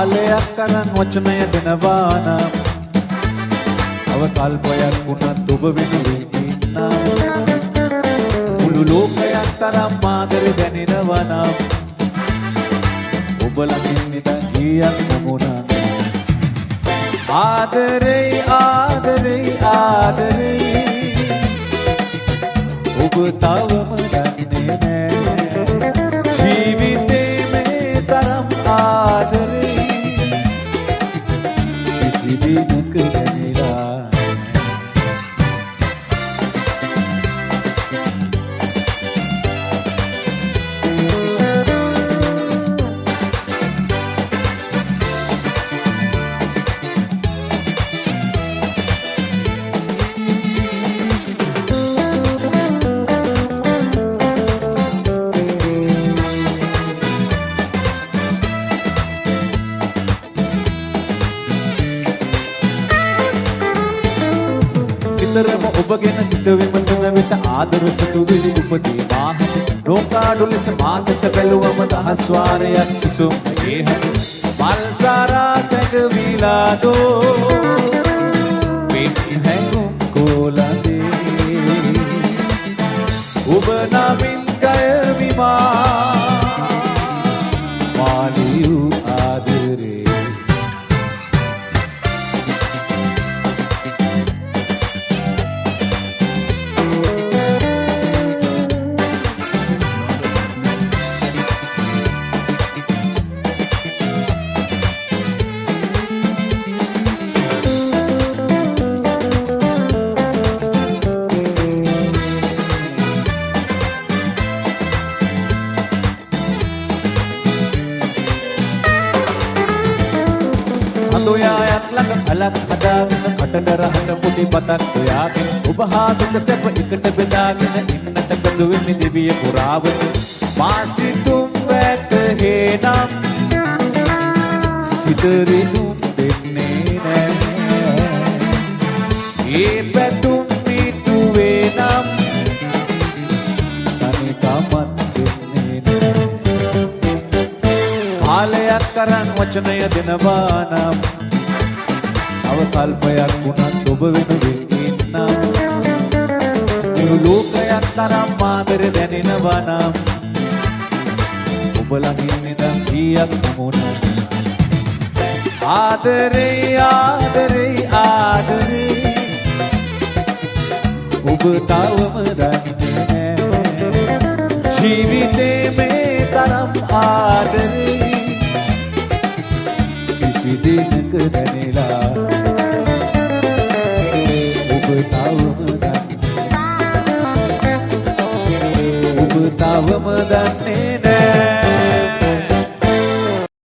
කාලයක් තරම් වචනය දෙනවා නම් අවකල්පයක් වුණත් ඔබ වෙනුවෙන් ඉන්නම් මුළු ලෝකයක් තරම් ආදරේ දැනෙනවා නම් ඔබ ළඟින් නිදන් ගියක් නොමුණා ආදරේ ආදරේ ආදරේ ඔබ තවම දන්නේ නෑ ජීවිතේ මේ තරම් ආදරේ කිසි දිනක දැනෙලා නිතරම ඔබ ගැන සිත විමසන විට ආදර සිතුවිලි උපදී මාහත ලෝකාඩු ලෙස මාතස බැලුවම දහස් වාරයක් සුසුම් ඒහත මල් සාරා සැඟවිලා දෝ පින් හැඟුම් කොලදේ ඔබ නමින් ගය විමා මාලියු ආදරේ අදෝයායක් ළඟ අලක් හදාගෙන කටට රහට පොඩි බතක් ඔයාගෙන ඔබ හා දුක සැප එකට බෙදාගෙන ඉන්නට බඳුවෙන්නේ දෙවිය පුරාවන මා සිතුම් වැටහෙනම් සිතරිනුම් දෙන්නේ නෑ ඒ පැතුම් පිටුවේ නම් තනිකමත් දෙන්නේ නෑ කාලයක් තරම් වචනය දෙනවා නම් අවකල්පයක් වුණත් ඔබ වෙනුවෙන් ඉන්නම් මුළු ලෝකයක් තරම් ආදරේ දැනෙනවා නම් ඔබ ළඟින් නිදන් ගියක් නොමුණා ආදරේ ආදරේ ආදරේ ඔබ තවම දන්නේ නෑ ජීවිතේ මේ තරම් ආදරේ කිසි දිනක දැනෙලා ඔබ තවම දන්නේ